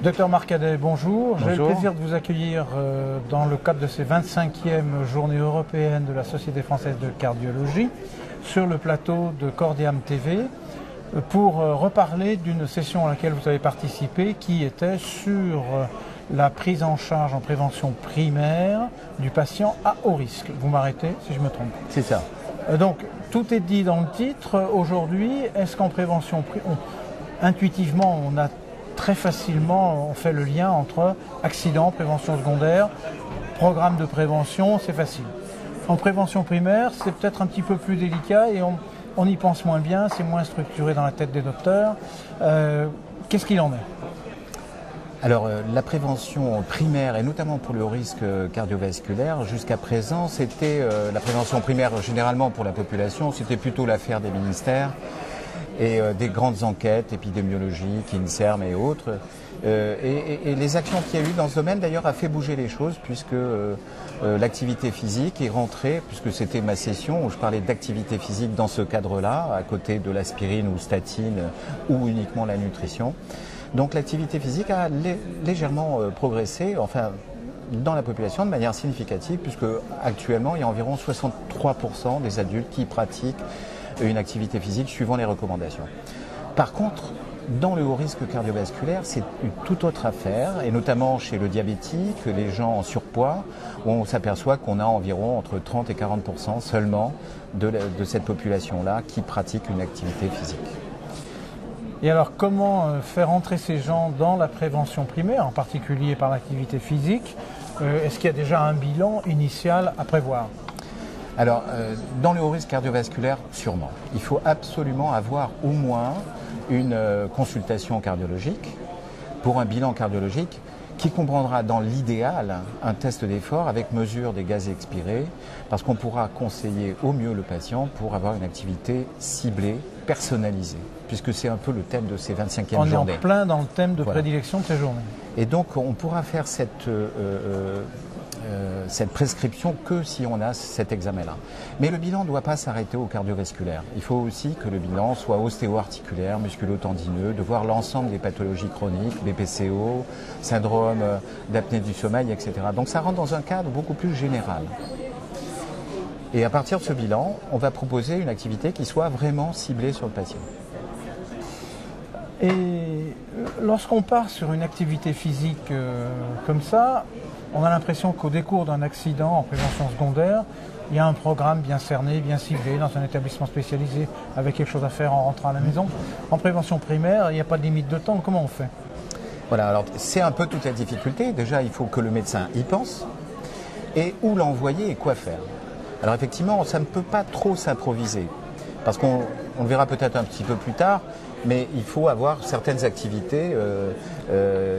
Docteur Marcadet, bonjour. J'ai le Bonjour. plaisir de vous accueillir dans le cadre de ces 25e Journées européennes de la Société française de cardiologie sur le plateau de Cordiam TV pour reparler d'une session à laquelle vous avez participé qui était sur la prise en charge en prévention primaire du patient à haut risque. Vous m'arrêtez si je me trompe. C'est ça. Donc, tout est dit dans le titre. Aujourd'hui, est-ce qu'en prévention, intuitivement, très facilement, on fait le lien entre accident, prévention secondaire, programme de prévention, c'est facile. En prévention primaire, c'est peut-être un petit peu plus délicat et on y pense moins bien, c'est moins structuré dans la tête des docteurs. Qu'est-ce qu'il en est ? Alors, la prévention primaire, et notamment pour le risque cardiovasculaire, jusqu'à présent, c'était la prévention primaire, généralement pour la population, c'était plutôt l'affaire des ministères et des grandes enquêtes épidémiologiques, INSERM et autres. Et les actions qu'il y a eu dans ce domaine, d'ailleurs, a fait bouger les choses, puisque l'activité physique est rentrée, puisque c'était ma session où je parlais d'activité physique dans ce cadre-là, à côté de l'aspirine ou statine ou uniquement la nutrition. Donc l'activité physique a légèrement progressé, enfin dans la population de manière significative, puisque actuellement il y a environ 63% des adultes qui pratiquent une activité physique suivant les recommandations. Par contre, dans le haut risque cardiovasculaire, c'est une toute autre affaire, et notamment chez le diabétique, les gens en surpoids, où on s'aperçoit qu'on a environ entre 30 et 40% seulement de cette population-là qui pratique une activité physique. Et alors, comment faire entrer ces gens dans la prévention primaire, en particulier par l'activité physique ? Est-ce qu'il y a déjà un bilan initial à prévoir ? Alors, dans le haut risque cardiovasculaire, sûrement. Il faut absolument avoir au moins une consultation cardiologique pour un bilan cardiologique qui comprendra dans l'idéal un test d'effort avec mesure des gaz expirés, parce qu'on pourra conseiller au mieux le patient pour avoir une activité ciblée, personnalisée, puisque c'est un peu le thème de ces 25e journées. On est en plein dans le thème de prédilection de ces journées. Et donc on pourra faire cette prescription que si on a cet examen-là. Mais le bilan ne doit pas s'arrêter au cardiovasculaire. Il faut aussi que le bilan soit ostéo-articulaire, musculo-tendineux, de voir l'ensemble des pathologies chroniques, BPCO, syndrome d'apnée du sommeil, etc. Donc ça rentre dans un cadre beaucoup plus général. Et à partir de ce bilan, on va proposer une activité qui soit vraiment ciblée sur le patient. Et lorsqu'on part sur une activité physique comme ça, on a l'impression qu'au décours d'un accident en prévention secondaire, il y a un programme bien cerné, bien ciblé, dans un établissement spécialisé, avec quelque chose à faire en rentrant à la maison. En prévention primaire, il n'y a pas de limite de temps. Comment on fait ? Voilà, alors c'est un peu toute la difficulté. Déjà, il faut que le médecin y pense et où l'envoyer et quoi faire. Alors effectivement, ça ne peut pas trop s'improviser, parce qu'on le verra peut-être un petit peu plus tard, mais il faut avoir certaines activités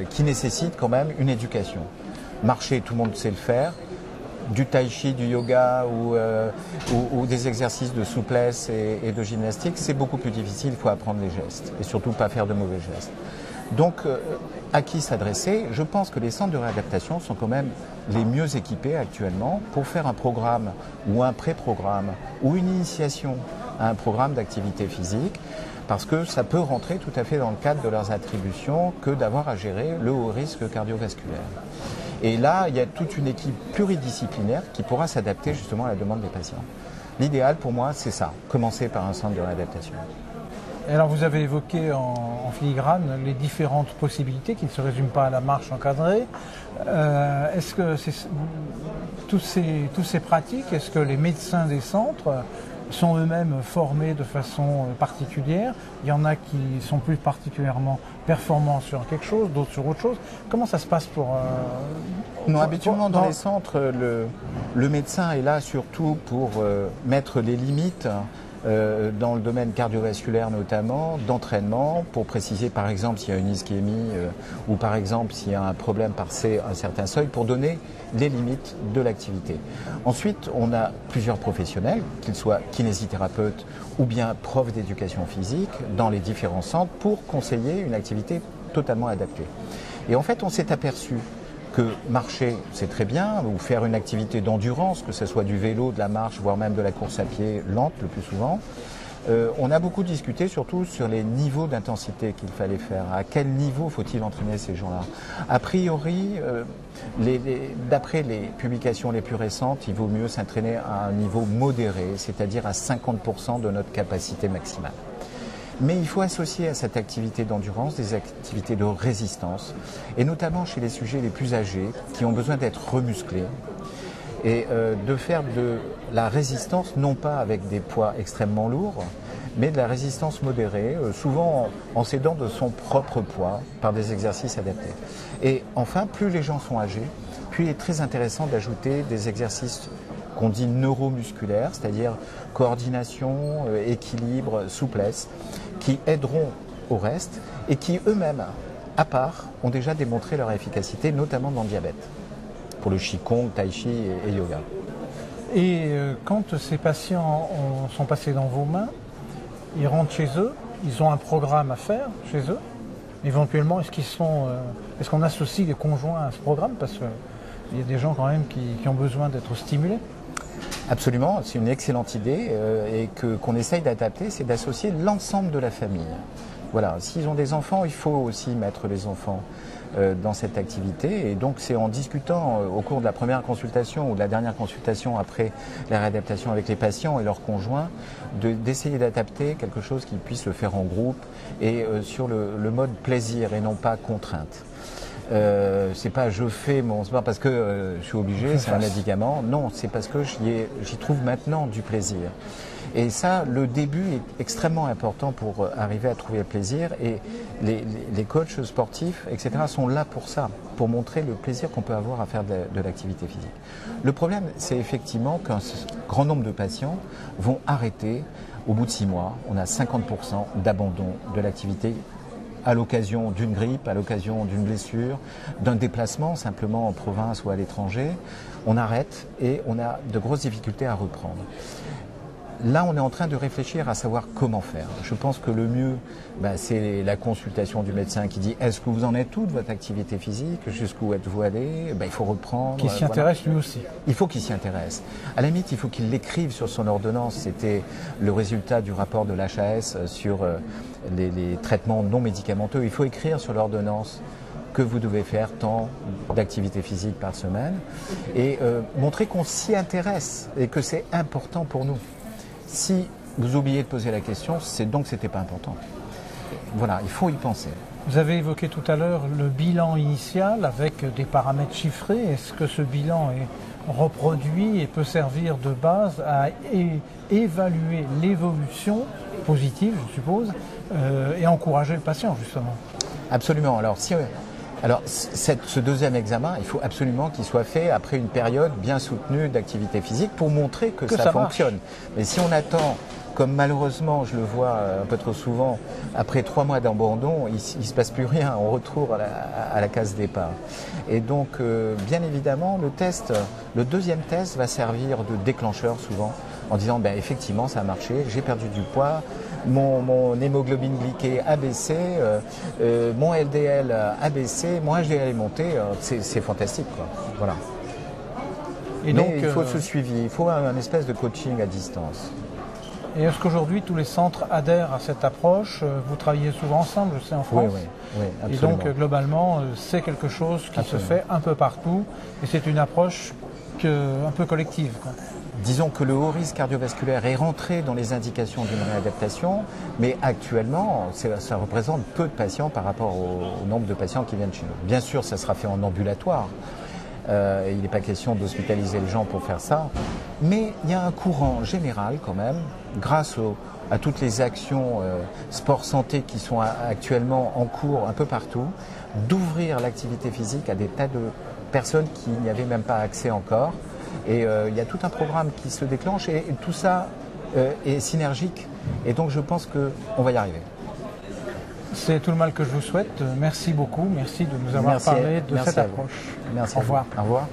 qui nécessitent quand même une éducation. Marcher, tout le monde sait le faire. Du tai chi, du yoga ou des exercices de souplesse et de gymnastique, c'est beaucoup plus difficile, il faut apprendre les gestes et surtout pas faire de mauvais gestes. Donc, à qui s'adresser ? Je pense que les centres de réadaptation sont quand même les mieux équipés actuellement pour faire un programme ou un pré-programme ou une initiation à un programme d'activité physique, parce que ça peut rentrer tout à fait dans le cadre de leurs attributions que d'avoir à gérer le haut risque cardiovasculaire. Et là, il y a toute une équipe pluridisciplinaire qui pourra s'adapter justement à la demande des patients. L'idéal pour moi, c'est ça, commencer par un centre de réadaptation. Et alors vous avez évoqué en filigrane les différentes possibilités qui ne se résument pas à la marche encadrée. Est-ce que toutes ces pratiques, est-ce que les médecins des centres sont eux-mêmes formés de façon particulière? Il y en a qui sont plus particulièrement performants sur quelque chose, d'autres sur autre chose. Comment ça se passe pour... Non, habituellement dans les centres, le médecin est là surtout pour mettre les limites dans le domaine cardiovasculaire notamment, d'entraînement, pour préciser par exemple s'il y a une ischémie ou par exemple s'il y a un problème par un certain seuil, pour donner les limites de l'activité. Ensuite, on a plusieurs professionnels, qu'ils soient kinésithérapeutes ou bien profs d'éducation physique, dans les différents centres pour conseiller une activité totalement adaptée. Et en fait, on s'est aperçu que marcher, c'est très bien, ou faire une activité d'endurance, que ce soit du vélo, de la marche, voire même de la course à pied lente le plus souvent. On a beaucoup discuté surtout sur les niveaux d'intensité qu'il fallait faire. À quel niveau faut-il entraîner ces gens-là? A priori, d'après les publications les plus récentes, il vaut mieux s'entraîner à un niveau modéré, c'est-à-dire à 50% de notre capacité maximale. Mais il faut associer à cette activité d'endurance des activités de résistance, et notamment chez les sujets les plus âgés qui ont besoin d'être remusclés, et de faire de la résistance non pas avec des poids extrêmement lourds, mais de la résistance modérée, souvent en s'aidant de son propre poids par des exercices adaptés. Et enfin, plus les gens sont âgés, plus il est très intéressant d'ajouter des exercices qu'on dit neuromusculaires, c'est-à-dire coordination, équilibre, souplesse, qui aideront au reste et qui eux-mêmes, à part, ont déjà démontré leur efficacité, notamment dans le diabète, pour le Qigong, Tai Chi et yoga. Et quand ces patients sont passés dans vos mains, ils rentrent chez eux, ils ont un programme à faire chez eux. Éventuellement, est-ce qu'on associe les conjoints à ce programme? Parce qu'il y a des gens quand même qui ont besoin d'être stimulés. Absolument, c'est une excellente idée et qu'on essaye d'adapter, c'est d'associer l'ensemble de la famille. Voilà, s'ils ont des enfants, il faut aussi mettre les enfants dans cette activité. Et donc c'est en discutant au cours de la première consultation ou de la dernière consultation après la réadaptation avec les patients et leurs conjoints, d'essayer d'adapter quelque chose qu'ils puissent le faire en groupe et sur le mode plaisir et non pas contrainte. C'est pas je fais mon sport parce que je suis obligé, c'est un médicament. Non, c'est parce que j'y trouve maintenant du plaisir. Et ça, le début est extrêmement important pour arriver à trouver le plaisir. Et les coachs sportifs, etc., sont là pour ça, pour montrer le plaisir qu'on peut avoir à faire de l'activité physique. Le problème, c'est effectivement qu'un grand nombre de patients vont arrêter au bout de 6 mois. On a 50% d'abandon de l'activité à l'occasion d'une grippe, à l'occasion d'une blessure, d'un déplacement simplement en province ou à l'étranger. On arrête et on a de grosses difficultés à reprendre. Là, on est en train de réfléchir à savoir comment faire. Je pense que le mieux, c'est la consultation du médecin qui dit « Est-ce que vous en êtes tout de votre activité physique? Jusqu'où êtes-vous allé ?» Il faut reprendre. Qui s'y intéresse lui aussi. Il faut qu'il s'y intéresse. À la limite, il faut qu'il l'écrive sur son ordonnance. C'était le résultat du rapport de l'HAS sur les traitements non médicamenteux. Il faut écrire sur l'ordonnance que vous devez faire tant d'activité physique par semaine et montrer qu'on s'y intéresse et que c'est important pour nous. Si vous oubliez de poser la question, c'est donc que ce n'était pas important. Voilà, il faut y penser. Vous avez évoqué tout à l'heure le bilan initial avec des paramètres chiffrés. Est-ce que ce bilan est reproduit et peut servir de base à évaluer l'évolution positive, je suppose, et encourager le patient, justement? Absolument. Alors, ce deuxième examen, il faut absolument qu'il soit fait après une période bien soutenue d'activité physique pour montrer que ça fonctionne. Mais si on attend, comme malheureusement je le vois un peu trop souvent, après 3 mois d'abandon, il ne se passe plus rien, on retrouve à la case départ. Et donc, bien évidemment, le deuxième test va servir de déclencheur souvent, en disant effectivement ça a marché, j'ai perdu du poids, mon hémoglobine glyquée a baissé, mon LDL a baissé, mon HDL est monté, c'est fantastique, quoi. Voilà. Et donc, il faut ce suivi, il faut un espèce de coaching à distance. Et est-ce qu'aujourd'hui tous les centres adhèrent à cette approche? Vous travaillez souvent ensemble, je sais, en France. Oui, absolument. Et donc globalement, c'est quelque chose qui se fait un peu partout et c'est une approche un peu collective, quoi. Disons que le haut risque cardiovasculaire est rentré dans les indications d'une réadaptation, mais actuellement, ça représente peu de patients par rapport au nombre de patients qui viennent chez nous. Bien sûr, ça sera fait en ambulatoire. Il n'est pas question d'hospitaliser les gens pour faire ça. Mais il y a un courant général quand même, grâce à toutes les actions sport-santé qui sont actuellement en cours un peu partout, d'ouvrir l'activité physique à des tas de personnes qui n'y avaient même pas accès encore. Et il y a tout un programme qui se déclenche et tout ça est synergique. Et donc je pense qu'on va y arriver. C'est tout le mal que je vous souhaite. Merci beaucoup. Merci de nous avoir parlé de cette approche. Merci. Au revoir. Au revoir.